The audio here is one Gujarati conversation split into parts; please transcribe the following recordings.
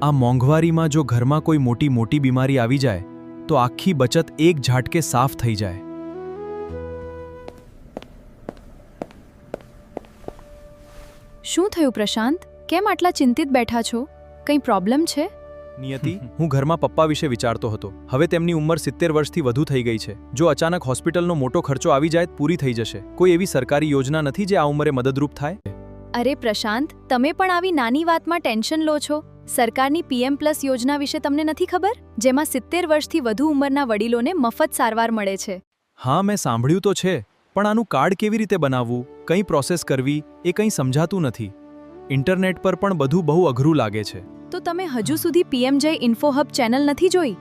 આ મોંઘવારીમાં જો ઘરમાં કોઈ મોટી મોટી બીમારી આવી જાય તો આખી બચત એક ઝાટકે સાફ થઈ જાય. શું થયું પ્રશાંત? કેમ આટલા ચિંતિત બેઠા છો? કંઈ પ્રોબ્લેમ છે? નિયતિ, હું ઘરમાં પપ્પા વિશે વિચારતો હતો. હવે તેમની ઉંમર 70 વર્ષથી વધુ થઈ ગઈ છે. જો અચાનક હોસ્પિટલનો મોટો ખર્ચો આવી જાય તો પૂરી થઈ જશે. કોઈ એવી સરકારી યોજના નથી જે આ ઉંમરે મદદરૂપ થાય? અરે પ્રશાંત, તમે પણ આવી નાની વાતમાં ટેન્શન લો છો. સરકારની PM+ યોજના વિશે તમને નથી ખબર? જેમાં 70 વર્ષથી વધુ ઉંમરના વડીલોને મફત સારવાર મળે છે. હા, મેં સાંભળ્યું તો છે, પણ આનું કાર્ડ કેવી રીતે બનાવવું, કઈ પ્રોસેસ કરવી એ કંઈ સમજાતું નથી. ઇન્ટરનેટ પર પણ બધું બહુ અઘરું લાગે છે. તો તમે હજુ સુધી PMJ ઇન્ફો હબ ચેનલ નથી જોઈ?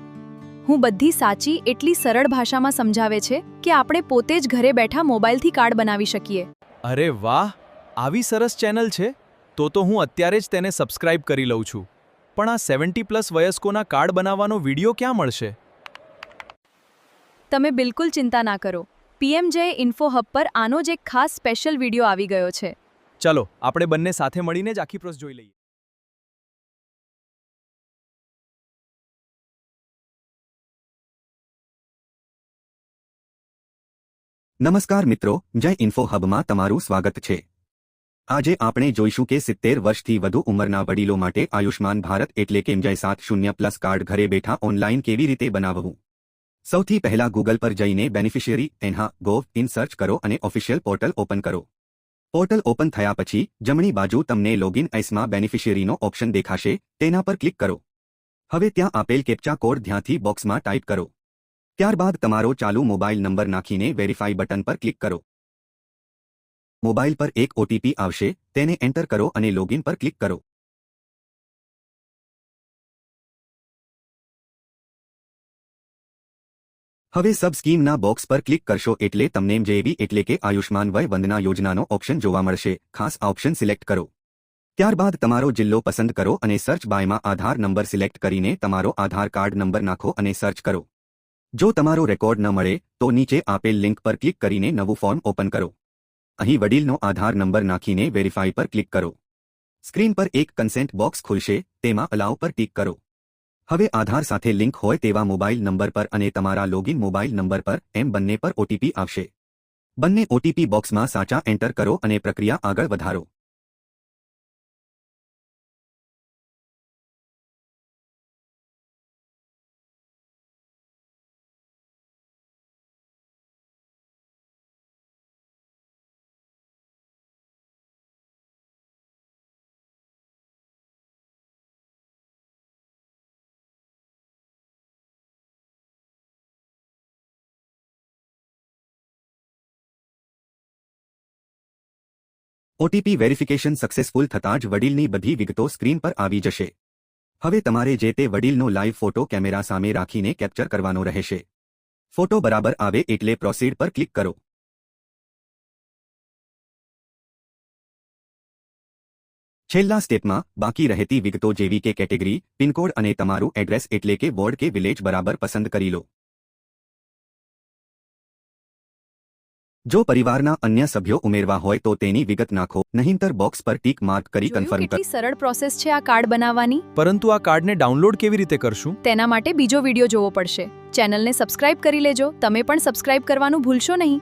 હું બધી સાચી એટલી સરળ ભાષામાં સમજાવે છે કે આપણે પોતે જ ઘરે બેઠા મોબાઈલથી કાર્ડ બનાવી શકીએ. અરે વાહ, આવી સરસ ચેનલ છે. તો હું અત્યારે જ તેને સબસ્ક્રાઇબ કરી લઉં છું. પણ આ 70+ વયસ્કોના કાર્ડ બનાવવાનો વિડિયો ક્યાં મળશે? તમે બિલકુલ ચિંતા ના કરો. PMJ ઇન્ફો હબ પર આનો જ એક ખાસ સ્પેશિયલ વિડિયો આવી ગયો છે. ચલો, આપણે બંને સાથે મળીને જ આખી પ્રોસેસ જોઈ લઈએ. નમસ્કાર મિત્રો, જય ઇન્ફો હબમાં તમારું સ્વાગત છે. આજે આપણે જોઈશું કે 70 વર્ષથી વધુ ઉંમરના વડીલો માટે આયુષ્માન ભારત એટલે કે PMJ 70+ કાર્ડ ઘરે બેઠા ઓનલાઈન કેવી રીતે બનાવવું. સૌથી પહેલા ગૂગલ પર જઈને બેનિફિશિયરી .gov.in સર્ચ કરો અને ઓફિશિયલ પોર્ટલ ઓપન કરો. પોર્ટલ ઓપન થયા પછી જમણી બાજુ તમને લોગિન માં બેનિફિશિયરીનો ઓપ્શન દેખાશે, તેના પર ક્લિક કરો. હવે ત્યાં આપેલ કેપ્ચા કોડ ધ્યાનથી બોક્સમાં ટાઈપ કરો. ત્યારબાદ તમારો ચાલુ મોબાઈલ નંબર નાખીને વેરીફાઈ બટન પર ક્લિક કરો. મોબાઈલ પર એક OTP આવશે, તેને એન્ટર કરો અને લોગિન પર ક્લિક કરો. હવે સબ સ્કીમના બોક્સ પર ક્લિક કરશો એટલે તમને MJV એટલે કે આયુષ્માન વય વંદના યોજનાનો ઓપ્શન જોવા મળશે. ખાસ આ ઓપ્શન સિલેક્ટ કરો. ત્યારબાદ તમારો જિલ્લો પસંદ કરો અને સર્ચ બાયમાં આધાર નંબર સિલેક્ટ કરીને તમારો આધાર કાર્ડ નંબર નાખો અને સર્ચ કરો. જો તમારો રેકોર્ડ ન મળે તો નીચે આપેલ લિંક પર ક્લિક કરીને નવું ફોર્મ ઓપન કરો. અહીં વડીલનો આધાર નંબર નાખીને વેરીફાઈ પર ક્લિક કરો. સ્ક્રીન પર એક કન્સેન્ટ બોક્સ ખુલશે, તેમાં અલાઉ પર ટિક કરો. હવે આધાર સાથે લિંક હોય તેવા મોબાઈલ નંબર પર અને તમારા લોગિન મોબાઈલ નંબર પર એમ બંને પર OTP આવશે. બંને OTP બોક્સમાં સાચા એન્ટર કરો અને પ્રક્રિયા આગળ વધારો. OTP વેરિફિકેશન સક્સેસફુલ થતાં જ વડીલની બધી વિગતો સ્ક્રીન પર આવી જશે. હવે તમારે જે તે વડીલનો લાઈવ ફોટો કેમેરા સામે રાખીને કેપ્ચર કરવાનો રહેશે. ફોટો બરાબર આવે એટલે પ્રોસીડ પર ક્લિક કરો. છેલ્લા સ્ટેપમાં બાકી રહેતી વિગતો જેવી કે કેટેગરી, પિનકોડ અને તમારું એડ્રેસ એટલે કે વોર્ડ કે વિલેજ બરાબર પસંદ કરી લો. જો પરિવારના અન્ય સભ્યો ઉમેરવા હોય તો તેની વિગત નાખો, નહીંતર બોક્સ પર ટિક માર્ક કરી જોયું કન્ફર્મ કરો. કેટલી સરળ પ્રોસેસ છે આ કાર્ડ બનાવવાની? પરંતુ આ કાર્ડને ડાઉનલોડ કેવી રીતે કરશું? તેના માટે બીજો વિડિયો જોવો પડશે. ચેનલને સબસ્ક્રાઇબ કરી લેજો. તમે પણ સબસ્ક્રાઇબ કરવાનું ભૂલશો નહીં.